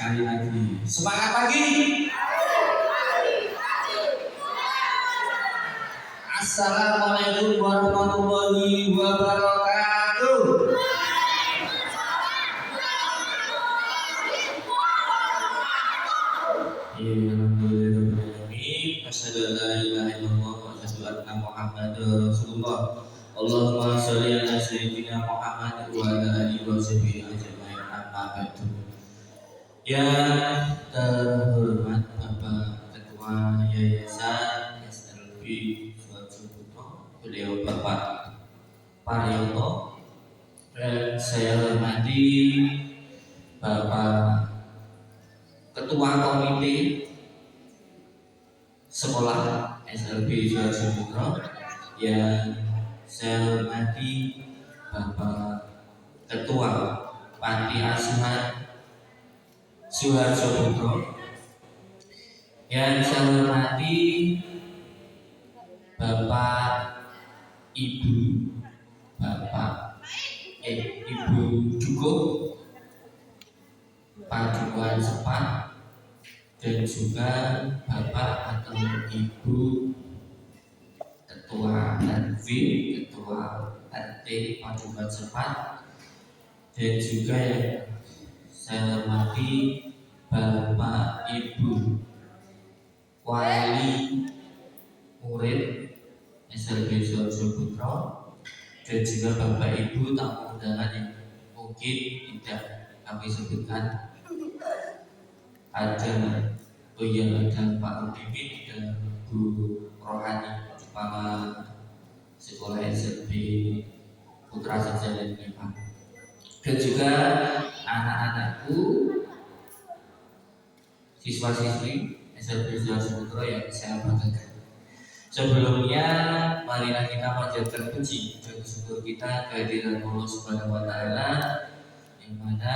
sekali lagi. Semangat pagi. Assalamualaikum warahmatullahi wabarakatuh. Alhamdulillahirobbilalamin. Asyhadu an la ilaha illallah wa asyhadu anna Muhammadar Rasulullah. Allahumma sholli ala sayyidina Muhammad wa ala alihi wa sahbihi ajmain. Amma ba'du. Yang terhormat Bapak Ketua Yayasan SLB Suharjo Putra, beliau Bapak Parioto, dan saya hormati Bapak Ketua Komite Sekolah SLB Suharjo Putra, yang saya hormati Bapak Ketua Panti Asuhan Suharjo Putra, yang saya hormati Bapak Ibu Dukuh Paduan Sepat, dan juga Bapak atau Ibu Ketua RW, Ketua RT Paduan Sepat, dan juga yang saya hormati Bapak Ibu Wali Murid SLB Suharjo Putra, dan juga Bapak Ibu tamu undangan yang mungkin tidak kami sebutkan. Ada Pak Rudimin dan Bu Rohani, Kepala Sekolah SLB Putra Saja dan Ipa, dan juga anak-anakku siswa-siswi SLB Suharjo Putra yang saya banggakan. Sebelumnya, marilah kita panjatkan puji dan syukur kita kehadiran Allah Subhanahu wa Ta'ala, yang mana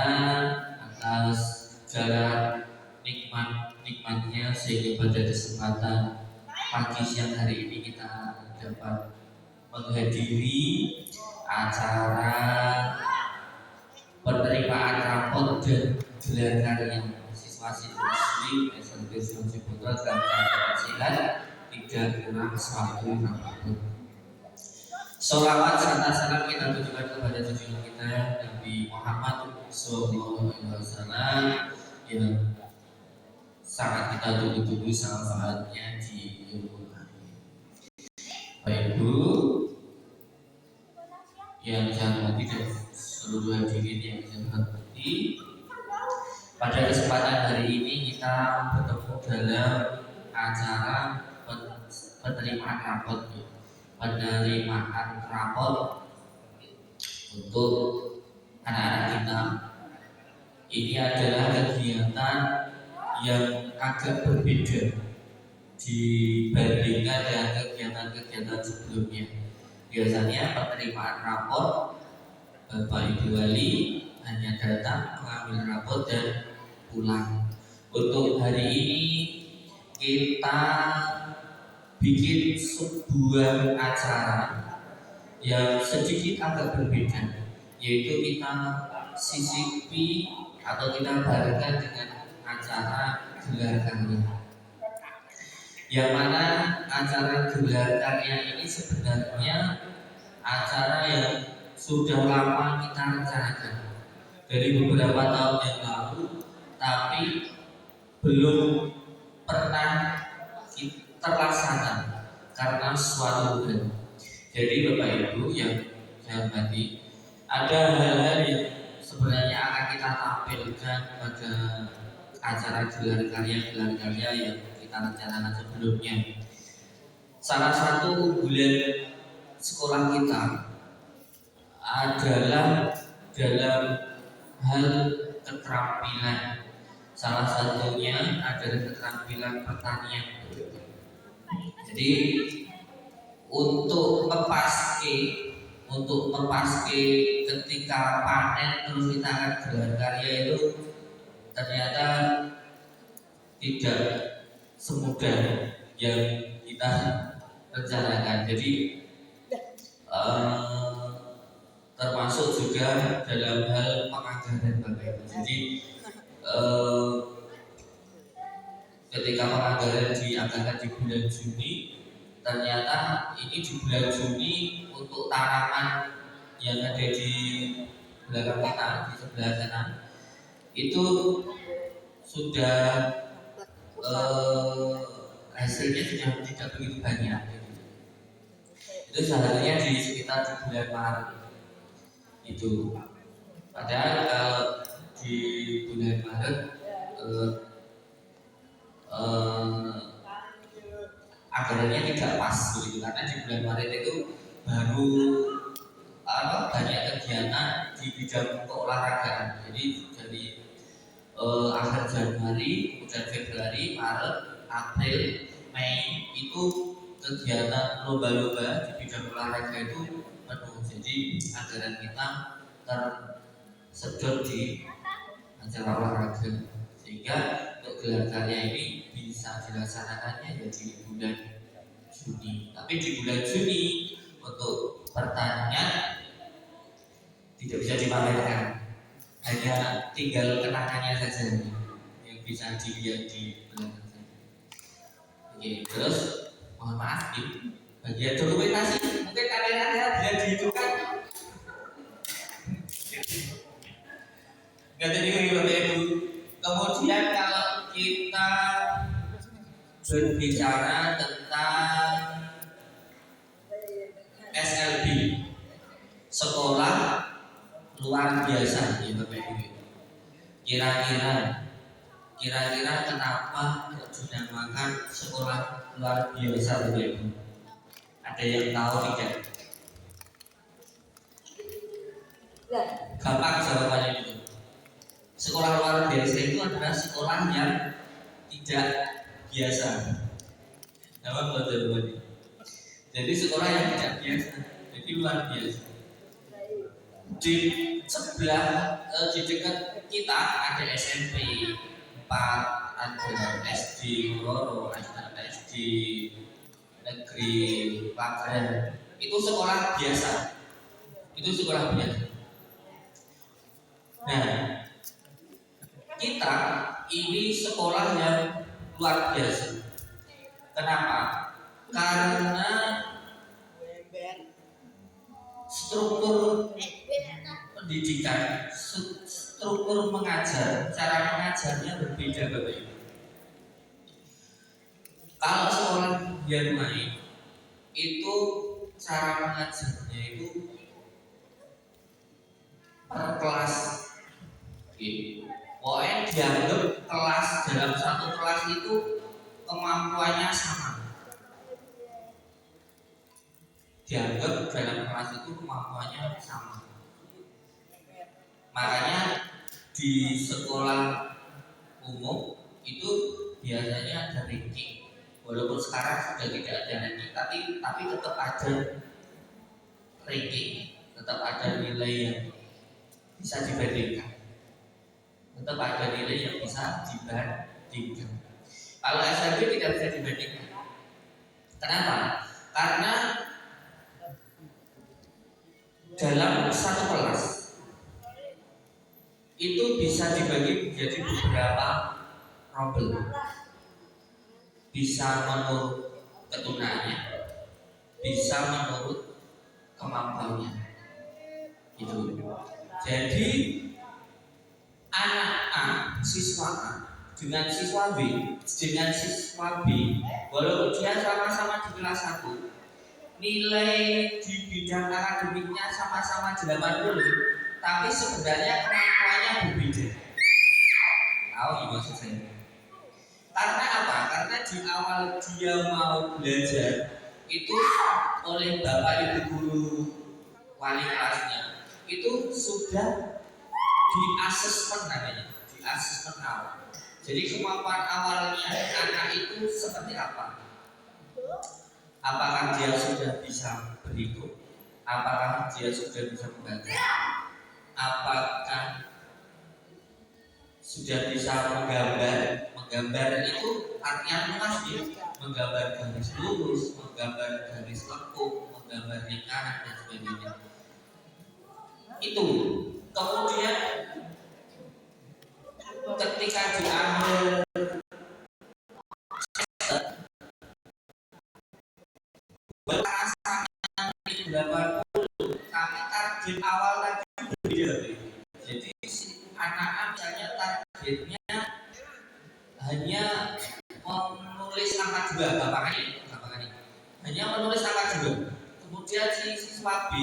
atas segala nikmatnya sehingga pada kesempatan pagi siang hari ini kita dapat menghadiri acara penerimaan rapor dan gelar karya siswa-siswi SLB Suharjo Putra dalam keberhasilan 3 1 Ramadan. Sholawat serta salam kita tujukan kepada junjungan kita Nabi Muhammad SAW, yang sangat kita tunggu-tunggu syafaatnya di yaumul akhir. Bapak Ibu yang saya hormati dan seluruh hadirin yang saya hormati, pada kesempatan hari ini kita bertemu dalam acara penerimaan rapor untuk anak-anak kita. Ini adalah kegiatan yang agak berbeda dibandingkan dengan kegiatan-kegiatan sebelumnya. Biasanya penerimaan rapor Bapak Ibu Wali hanya datang mengambil rapor dan pulang. Untuk hari ini kita bikin sebuah acara yang sedikit agak berbeda, yaitu kita sisipi atau kita barengkan dengan acara gelar karya, yang mana acara gelar karya ini sebenarnya acara yang sudah lama kita rencanakan dari beberapa tahun yang lalu, tapi belum pernah terlaksana karena suatu hal. Jadi Bapak Ibu yang saya hormati, ada hal-hal yang sebenarnya akan kita tampilkan pada acara gelar karya yang kita rencanakan sebelumnya. Salah satu unggulan sekolah kita adalah dalam hal keterampilan. Salah satunya adalah keterampilan pertanian. Jadi untuk mempaske ketika panen terus kita akan gelar karya itu ternyata tidak semudah yang kita rencanakan. Jadi termasuk juga dalam hal penganggaran Bapak Ibu. Jadi eh, ketika penganggaran dianggarkan di bulan Juni, ternyata ini di bulan Juni untuk tanaman yang ada di belakang kita di sebelah sana itu sudah eh, hasilnya sudah tidak begitu banyak. Itu seharusnya di sekitar di bulan Maret itu. Padahal kalau di bulan Maret eh, anggarannya tidak pas begitu, karena di bulan Maret itu baru banyak kegiatan di bidang keolahragaan. Jadi dari akhir Januari, kemudian Februari, Maret, April, Mei itu kegiatan lomba-lomba di bidang olahraga itu penuh. Jadi anggaran kita tersedot di acara olahraga, sehingga untuk gelar karya ini bisa dilaksanakannya ya di bulan Juni. Tapi di bulan Juni untuk pertanian tidak bisa dipamerkan, hanya tinggal kenangannya saja yang bisa dilihat di belakang saya. Oke, terus mohon maaf nih, bagian dokumentasi mungkin kameranya bisa dihidupkan. Nggak jadi Bapak Ibu. Kemudian kalau kita berbicara tentang SLB, sekolah luar biasa ya Bapak Ibu. Kira-kira kenapa dinamakan sekolah luar biasa Bapak Ibu? Ada yang tahu tidak? Gampang jawabannya itu. Sekolah luar biasa itu adalah sekolah yang tidak biasa. Nama jawabannya. Jadi sekolah yang tidak biasa, jadi luar biasa. Di sebelah di dekat kita ada SMP 4, ada SD Loro, ada SD Negeri Pagar. Itu sekolah biasa. Itu sekolah biasa. Nah, kita ini sekolah yang luar biasa. Kenapa? Karena struktur pendidikan, struktur mengajar, cara mengajarnya berbeda Bapak Ibu. Kalau sekolah yang lain itu cara mengajarnya itu per kelas. Pokoknya dianggap kelas, dalam satu kelas itu kemampuannya sama. Dianggap dalam kelas itu kemampuannya sama. Makanya di sekolah umum itu biasanya ada ranking. Walaupun sekarang sudah tidak ada ranking, tapi tetap ada ranking, tetap ada nilai yang bisa dibandingkan. Tetap ada nilai yang bisa dibandingkan. Kalau SLB tidak bisa dibandingkan. Kenapa? Karena dalam satu kelas itu bisa dibagi menjadi beberapa rombel. Bisa menurut ketunanya, bisa menurut kemampuannya. Itu. Jadi anak A, siswa A dengan siswa B, walaupun dia sama-sama di kelas 1, nilai di bidang akademiknya sama-sama 80, tapi sebenarnya kemampuannya berbeda. Tahu ya maksud saya? Karena apa? Karena di awal dia mau belajar itu oleh bapak ibu guru wali kelasnya itu sudah di asesmen namanya, di asesmen awal. Jadi kemampuan awalnya anak itu seperti apa? Apakah dia sudah bisa berhitung? Apakah dia sudah bisa membaca? Apakah sudah bisa menggambar? Menggambar itu artinya luas ya. Menggambar garis lurus, menggambar garis lekuk, menggambar lingkaran dan sebagainya. Itu. Kemudian ketika siswa B,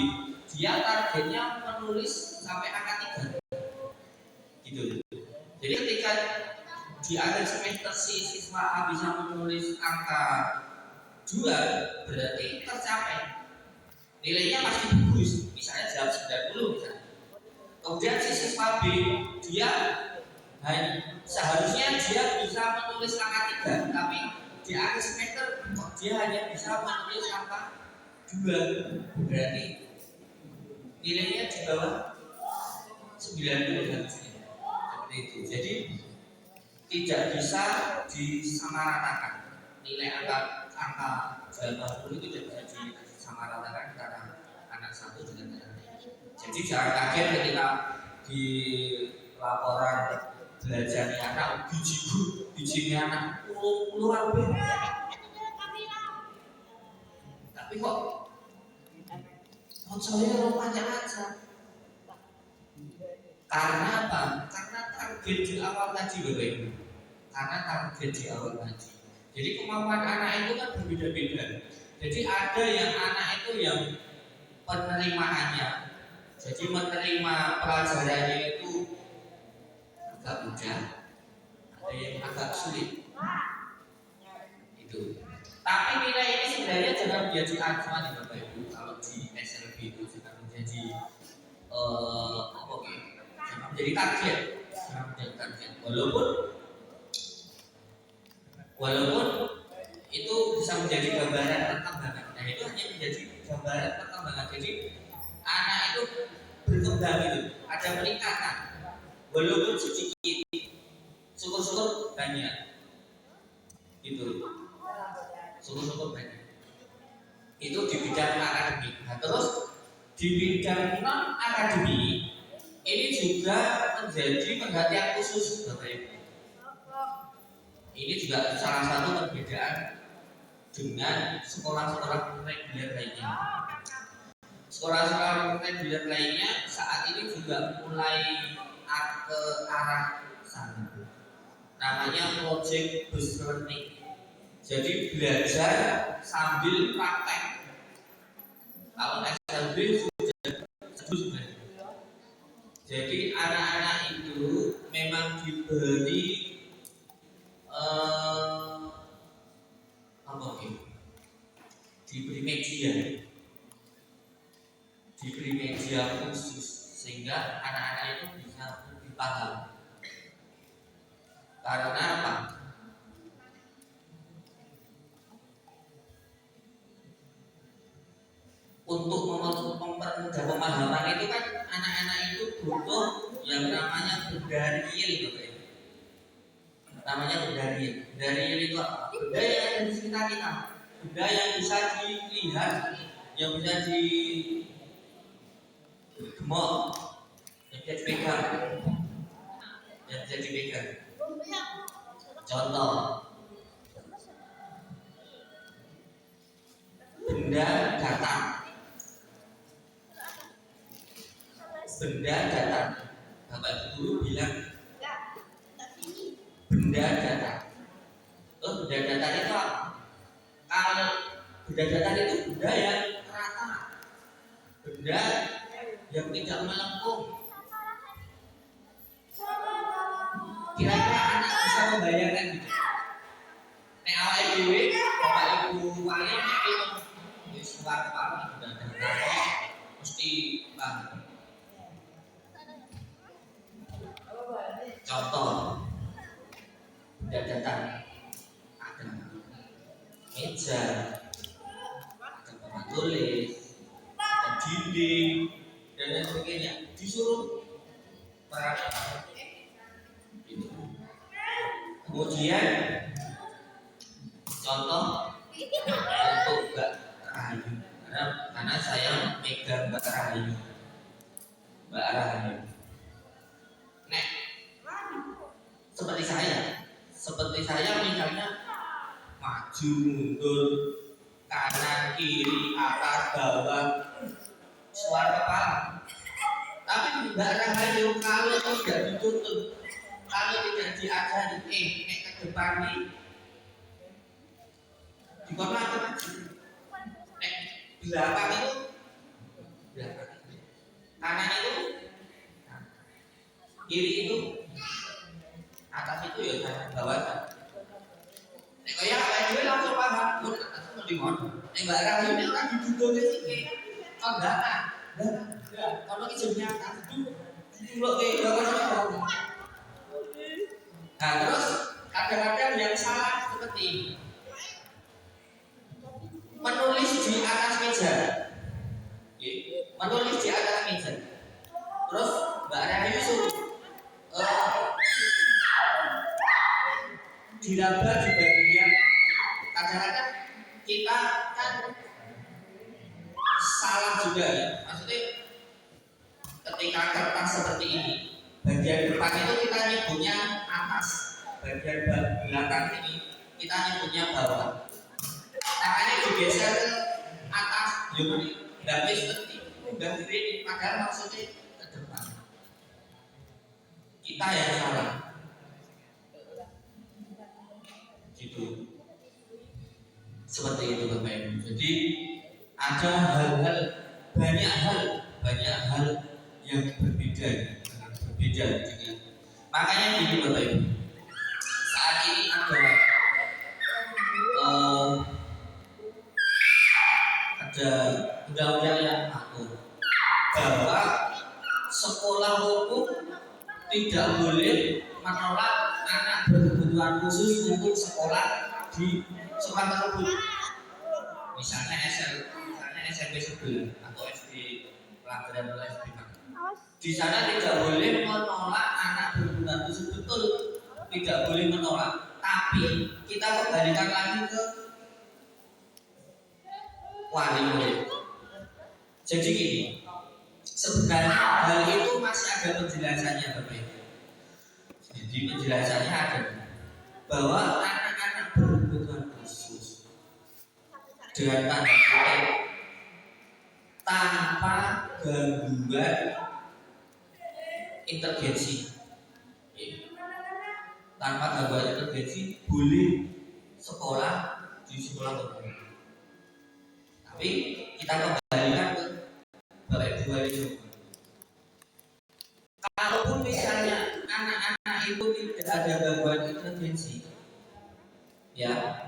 dia targetnya menulis sampai angka 3 gitu. Jadi ketika di akhir semester si siswa A bisa menulis angka 2, berarti tercapai, nilainya masih bagus, misalnya jawab 90 misalnya. Kemudian si siswa B, dia seharusnya dia bisa menulis angka 3, tapi di akhir semester kok dia hanya bisa menulis angka 2, berarti nilainya di bawah 90 harusnya. Seperti itu. Jadi tidak bisa disamaratakan. Nilai angka 80 itu tidak bisa disamaratakan antara anak satu dengan anak lain. Jadi jangan kaget ketika di laporan belajarnya anak bijinya anak luar biasa. Tapi kok saya rupanya aja. Karena apa? Karena target di awal tadi, Bapak Ibu. Karena target di awal tadi. Jadi kemampuan anak itu kan berbeda-beda. Jadi ada yang anak itu yang penerimaannya, jadi menerima pelajarannya itu agak mudah, ada yang agak sulit. Itu. Tapi nilai ini sebenarnya jangan menjadi acuan ya Bapak Ibu. Kalau di SLB itu jangan menjadi jangan menjadi target, jangan menjadi target. Walaupun itu bisa menjadi gambaran perkembangan. Nah itu hanya menjadi gambaran perkembangan. Jadi anak itu berkembang itu, ada peningkatan. Walaupun sedikit, syukur-syukur banyak. Gitu. Syukur-syukur banyak. Itu di bidang akademik. Nah terus di bidang non akademik ini juga menjadi perhatian khusus Bapak Ibu. Ini juga salah satu perbedaan dengan sekolah-sekolah reguler lainnya. Sekolah-sekolah reguler lainnya saat ini juga mulai ke arah sana. Namanya project based learning. Jadi belajar sambil praktek. Kalau SLB sudah. Jadi anak-anak itu memang diberi diberi media khusus sehingga anak-anak itu bisa lebih paham. Karena apa? Untuk mempermudah pemahaman itu kan anak-anak itu butuh yang namanya benda real, namanya benda real. Benda real itu apa? Benda yang ada di sekitar kita, benda yang bisa dilihat, yang bisa digemok, yang bisa dipegang, Contoh, benda datar. Benda datar. Bapak Guru bilang benda datar. Benda datar itu apa? Kalau benda datar itu benda yang rata, benda yang tidak melengkung. Kira-kira anak bisa membayangkan gitu? Nek awake dhewe, Bapak Ibu paling itu wis keluar kepala benda datar mesti paham. Contoh benda datar ada meja, ada papan tulis, ada dinding dan lain sebagainya. Disuruh perhatikan itu. Kemudian contoh untuk Mbak Rahayu, karena saya megang Mbak Rahayu. Nek seperti saya misalnya maju mundur kanan kiri atas bawah suara kepala. Tapi Mbak Rahayu kalau tidak dituntut, kalau tidak diajari, nek ke depan nih di kota maju, nek belakang itu belakang itu. Kanan itu, nah, kiri itu, atas itu ya kanan bawah. Nek kaya awake dhewe langsung paham, mun atas itu di mana. Nek Mbak Rahayu ini orang diduduke sithik. Oh enggak. Kalau ki jenenge atas duluke bawah. Nah, terus kadang-kadang yang salah seperti ini. Menulis di atas meja. Menulis di atas meja. Terus Mbak Rahayu suruh diraba di bagian. Kadang-kadang kita kan salah juga ya. Maksudnya ketika kertas seperti ini, bagian depan itu kita nyebutnya atas, bagian belakang ini kita nyebutnya bawah. Tangannya digeser ke atas, jadi nggak seperti udah gede, padahal maksudnya ke depan. Kita yang salah, gitu. Seperti itu Bapak Ibu. Jadi ada hal-hal, banyak hal yang berbeda dengan makanya gini Bapak Ibu. Saat ini ada undang-undang yang mengatur bahwa sekolah hukum tidak boleh menolak anak berkebutuhan khusus untuk sekolah di sekolah tersebut. Misalnya SMP sebelah atau SD pelajaran atau SD di sana tidak boleh menolak anak berkebutuhan khusus, betul, tidak boleh menolak. Tapi kita kembalikan lagi ke wali murid. Jadi gini, sebenarnya hal itu masih ada penjelasannya Bapak Ibu. Jadi penjelasannya ada bahwa anak-anak berkebutuhan khusus dengan tanda kutip tanpa gangguan intervensi, tanpa gangguan intervensi boleh sekolah di sekolah umum. Tapi kita kembalikan ke Bapak Ibu wali. Kalaupun misalnya anak-anak itu tidak ada gangguan intervensi, ya,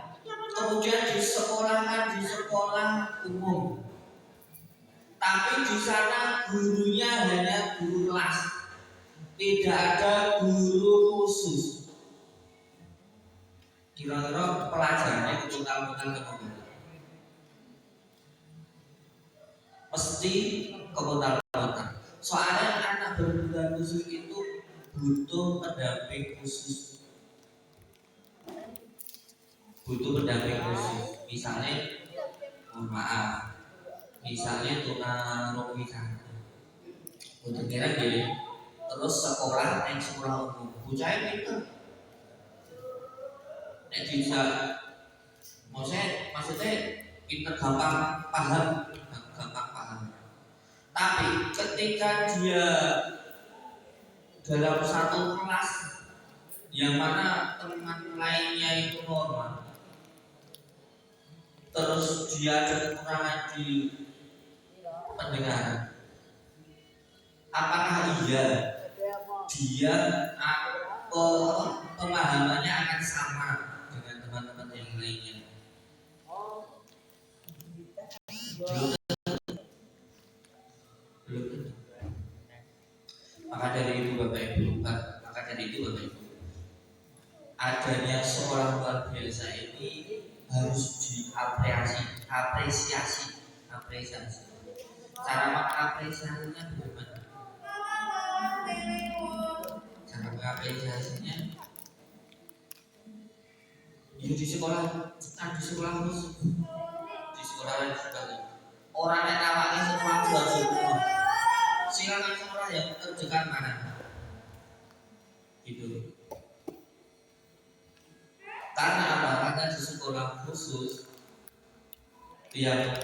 kemudian disekolahkan di sekolah umum, tapi di sana gurunya hanya guru les, tidak ada guru khusus. Kira-kira pelajarannya total kemana? Mesti kemutar-mutar. Soalnya anak berkebutuhan khusus itu butuh pendamping khusus. Misalnya, mohon maaf, misalnya tunarungu untuk kira gini, terus sekolah umum, bocah itu bisa, maksudnya pinter gampang paham. Tapi ketika dia dalam satu kelas yang mana teman lainnya itu normal, terus dia ada kekurangan di pendengaran, apakah iya dia pemahamannya akan sama dengan teman-teman yang lainnya? Belum. Maka dari itu Bapak Ibu, adanya sekolah luar biasa ini harus diapresiasi. Cara mengapresiasinya bagaimana? Cara mengapresiasinya ya di sekolah khusus, di sekolah lain sebagainya. Orang yang namanya sekolah khusus, silakan sekolah yang terdekat mana, gitu. Karena apa? Karena di sekolah khusus yang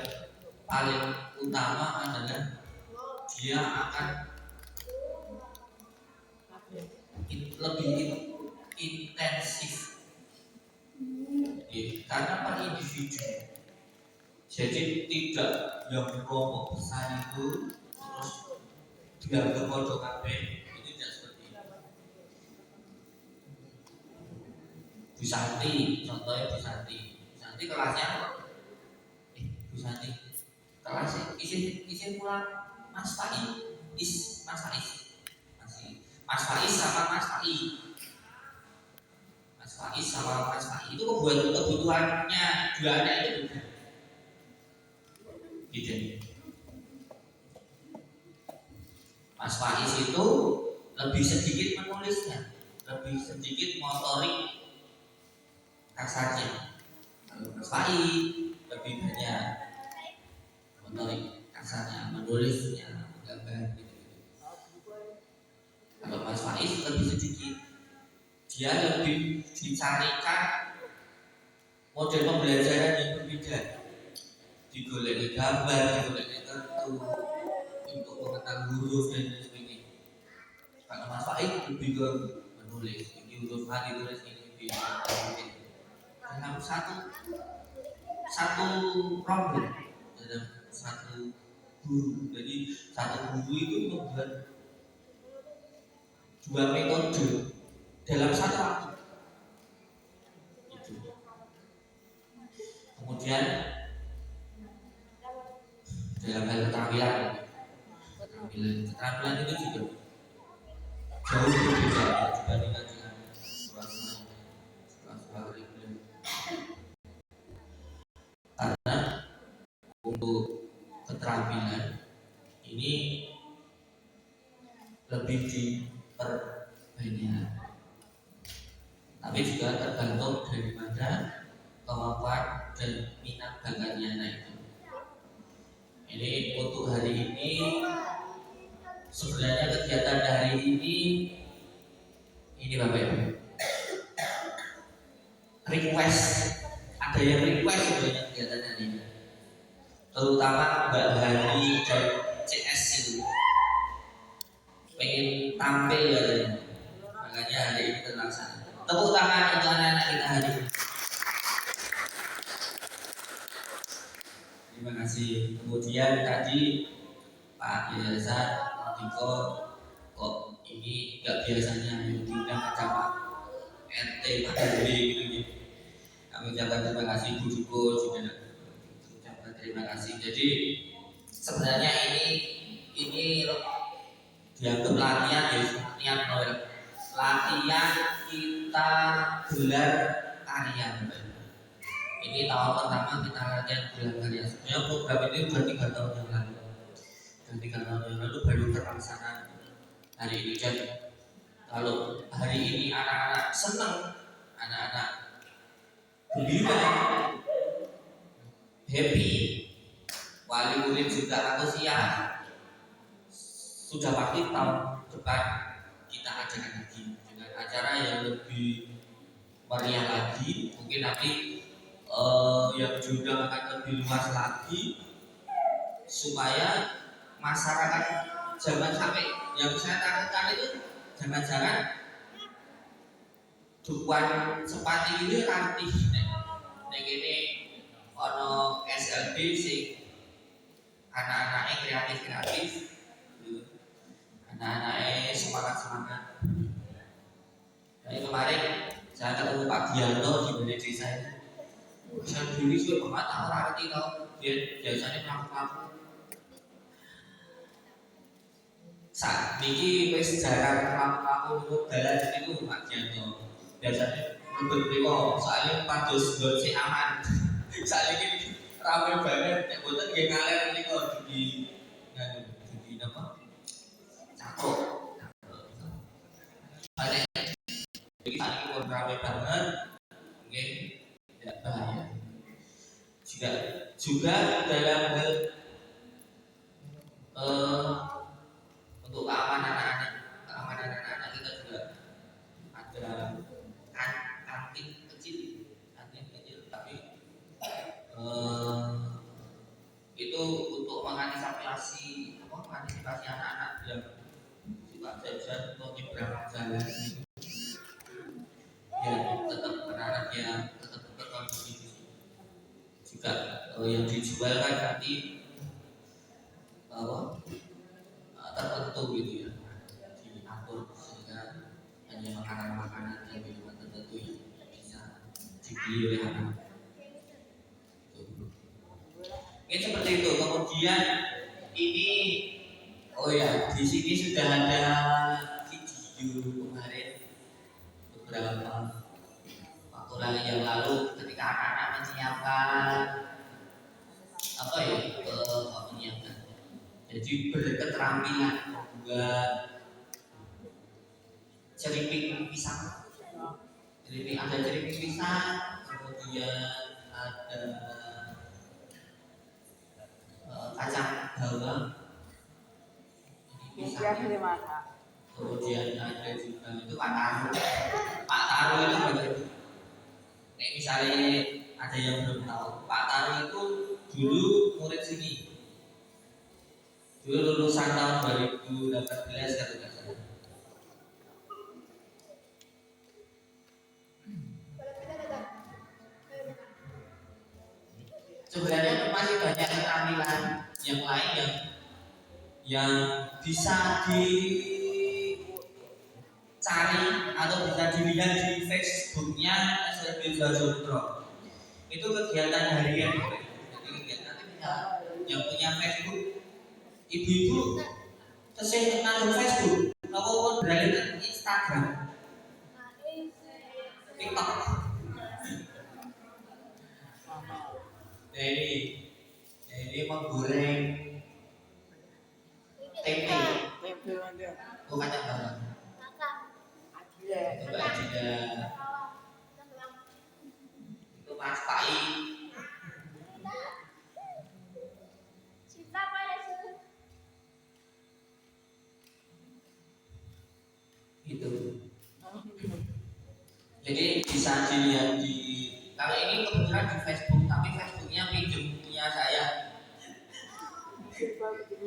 paling utama adalah dia akan lebih intensif, karena per individu. Jadi tidak yang kelompok besar itu terus dianggap pojok kabeh, itu tidak seperti itu. Bu Santi, contohnya Bu Santi. Bu Santi kelasnya Bu Santi kelasnya isi pulang Mas Faiz, Mas Faiz, Mas Faiz sama Mas Faiz. Mas Faiz sama Mas Faiz itu kebutuhannya dua anak itu beda. Gitu. Mas Faiz itu lebih sedikit menulisnya, lebih sedikit motorik kasarnya. Kalau Mas Faiz lebih banyak motorik kasarnya, menulisnya, gambar gitu. Kalau Mas Faiz lebih sedikit, dia lebih dicarikan model pembelajaran yang berbeda, digoleki gambar, digoleki kartu untuk mengenal huruf dan sebagainya. Kalau Mas Faiz lebih ke menulis, ini huruf A ditulis ini dalam satu problem, dalam satu guru. Jadi satu guru itu membuat dua metode dalam satu waktu. Itu. Kemudian dalam hal keterampilan itu juga jauh berbeda dibandingkan dengan sekolah kurikulum. Karena untuk keterampilan ini lebih diperbanyak, tapi juga tergantung daripada kemampuan dan minat bakatnya anak itu. Ini untuk hari ini sebenarnya kegiatan hari ini Bapak Ibu request, ada yang request sebenarnya kegiatan hari ini, terutama Mbak Hari dan CS itu pengen tampil ya, makanya hari ini terlaksana. Tepuk tangan untuk anak-anak kita hari ini. Terima kasih. Kemudian tadi Pak Yayasan Diko, kok ini nggak biasanya yang diundang macam RT Pak RW gitu. Kami ucapkan terima kasih Bu Diko juga. Ucapkan terima kasih. Jadi sebenarnya ini dianggap latihan ya, latihan kita gelar karya. Ini tahun pertama kita latihan gelar karya. Sebenarnya program ini sudah 3 tahun yang lalu. Dan 3 tahun yang lalu baru terlaksana hari ini. Dan kalau hari ini anak-anak senang, anak-anak gembira, happy, wali murid juga antusias, sudah pasti tahun depan kita adakan lagi dengan acara yang lebih meriah lagi. Mungkin nanti yang diundang akan lebih luas lagi supaya masyarakat jangan sampai, yang saya takutkan itu jangan-jangan dukuan sepati ini ranti nek ini ono SLB sing anak-anaknya kreatif, anak-anaknya semangat. Nah, kemarin saya ketemu Pak Gianto di balai desa ini. Saya dulu juga banget tahu arti tahu dia biasanya melakukan saat niki wis jarang mlaku dalan niku Pak Gianto. Biasanya mlebet mriko soalnya pados nggon sing aman. Saiki rame banget nek boten nggih ngaler niku di napa? Cakok. Nek iki saiki pun rame banget nggih tidak bahaya. Juga dalam hal untuk keamanan anak-anak kita juga ada kantin kecil, tapi itu untuk mengantisipasi anak-anak yang suka jajan atau nyebrang jalan ya, tetap anak-anak yang tetap berkondisi juga yang dijual kan nanti misalnya makanan-makanan dan minuman tertentu yang bisa dibeli oleh anak. Ini seperti itu. Kemudian ini, oh ya, di sini sudah ada video kemarin beberapa waktu yang lalu ketika anak-anak menyiapkan apa ya, menyiapkan. Jadi berketerampilan membuat ceriping pisang. Ada ceriping pisang, kemudian ada kacang bawang, ini pisang. Kemudian ada juga itu Pak Taru. Pak Taru itu apa itu? Nek misalnya ada yang belum tahu, Pak Taru itu dulu murid sini. Dulu lulusan tahun 2018 kalau nggak salah. Sebenarnya masih banyak keterampilan yang lain yang bisa dicari atau bisa dilihat di Facebooknya SLB Zazutro. Itu kegiatan harian. Jadi kegiatan yang punya Facebook, ibu-ibu tesih nang Facebook, apa beralih ke Instagram, TikTok. Jadi menggoreng tempe. Bukan apa? Itu aja. Itu Mas Pai. Gitu. Jadi bisa dilihat di, kalau ini kebetulan di Facebook, tapi Facebooknya pinjam punya saya.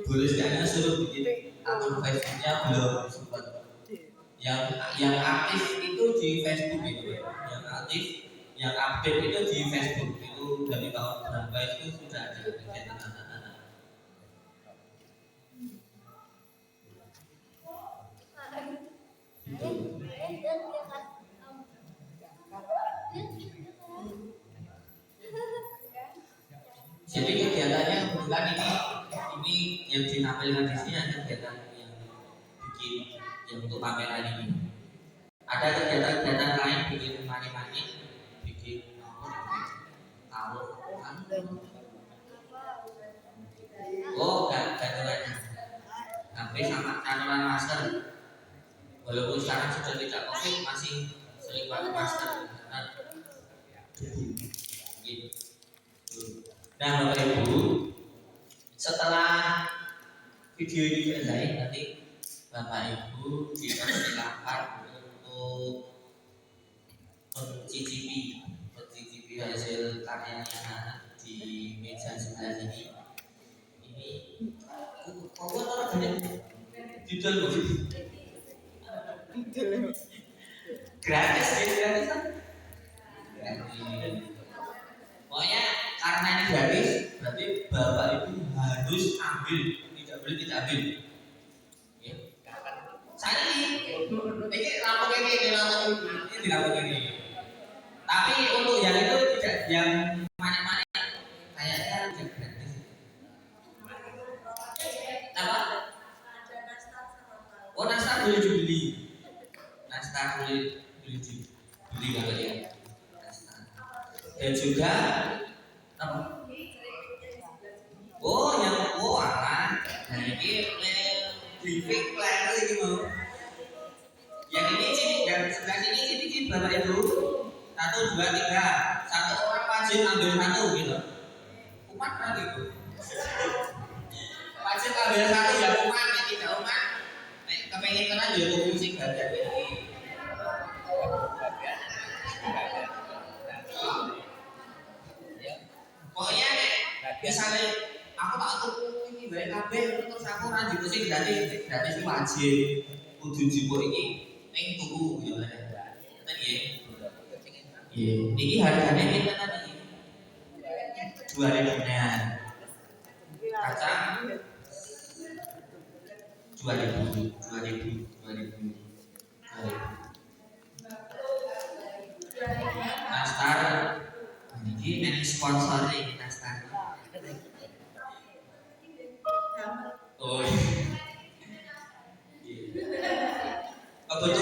Boleh sekalian suruh bikin akun Facebooknya belum sempat. Yang aktif itu di Facebook itu, yang aktif, yang update itu di Facebook itu dari tahun berapa itu sudah ada kegiatan anak-anak. Jadi kegiatannya kebetulan ini yang ditampilkan di sini ada kegiatan yang bikin yang untuk pameran ini. Ada kegiatan-kegiatan lain bikin mani-mani, bikin kalung, oh gantungan HP sama cantolan masker. Walaupun sekarang sudah tidak COVID masih sering pakai masker karena gitu. Nah Bapak Ibu, setelah video ini selesai nanti Bapak Ibu dipersilakan untuk mencicipi hasil karyanya anak di meja sebelah sini. Ini kok orang banyak judul gratis ya, gratisan. Pokoknya karena ini gratis, berarti Bapak Ibu harus ambil, tidak boleh tidak ambil. Ya. Saya ini lampu ini lampu ini. Tapi untuk yang itu tidak, yang mana-mana kayaknya tidak gratis. Apa? Oh nastar boleh dibeli. Nastar boleh dibeli kalau ya. Dan juga apa? Oh yang alah. Nah ini briefing plan ini mau. Yang ini sini, yang sebelah sini Bapak Ibu. 1, 2, 3. Satu orang wajib ambil satu gitu. Umat kan gitu. Wajib ambil satu ya umat, yang tidak umat. Nek kepengen kenal ya tuh musik bagian ini. Pokoknya nek misalnya aku tak tuku ini bae kabeh terus aku ora dikusik gratis iki wajib kudu jipuk iki ning tuku ya. Ngoten nggih. Nggih. Iki hargane pinten tadi? 2.000-an. Kacang 2.000.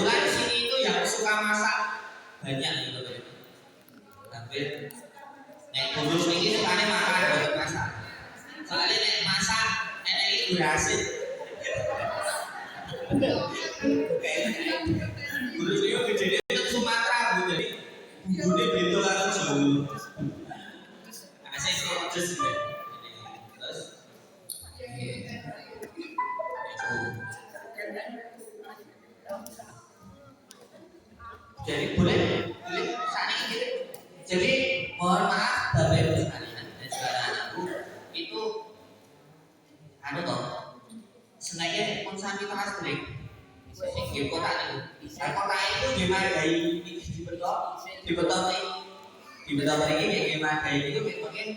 kebetulan sini itu yang suka masak banyak gitu kan. Hampir nek khusus ini sukanya makan bukan masak. Soalnya nek masak enak ini durasi. Khusus ini kejadian itu Sumatera bu, jadi bumbunya beda karo Jawa. Saya sih terus terus jadi boleh saat ini jadi mohon maaf bapak ibu sekalian dan saudara anakku itu anu toh sengaja pun sami kelas break di kota itu kota itu dimargai dibetul ini dimargai itu mungkin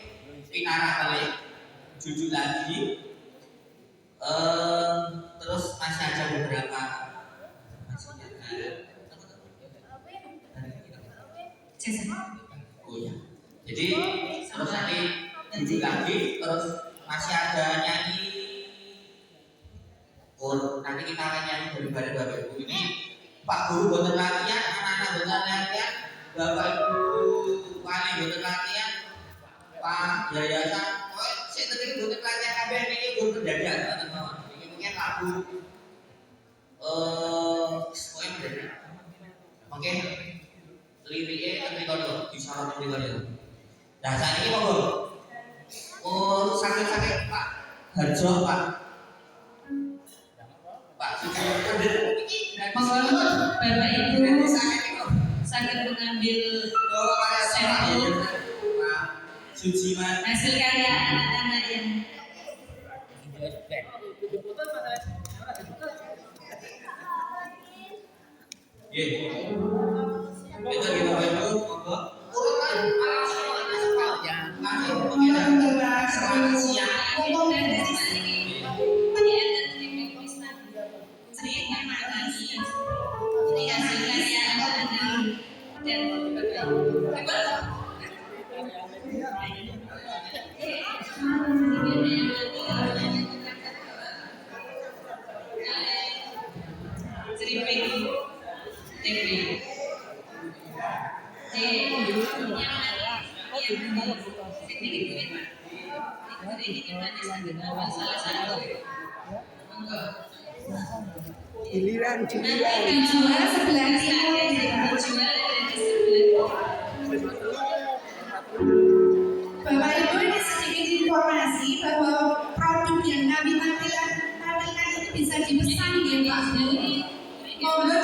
pinara kali jujur lagi terus masih ada beberapa oh ya. Jadi terus nanti duduk lagi terus masih ada nyanyi. Oh nanti kita akan nyanyi daripada bapak ibu ini. Pak guru boten latihan, anak-anak boten latihan, bapak ibu wali boten latihan, Pak yayasan, saya tadi boten latihan kabeh ini boten dadak teman-teman. Ini mungkin lagu pokoknya mendadak. Oke. Liriknya kan dikono disorot dikono. Nah saat ini monggo. Oh sakit Pak Harjo Pak suci pendek. Monggo Bapak Ibu sakit mengambil sampel Pak Sujiman hasil karya anak-anak yang Kita kita Ibu monggo urutan Giliran jual sebelah Bapak Ibu, ini sedikit informasi bahwa produk yang kami tampilkan itu bisa dipesan ya Pak. Monggo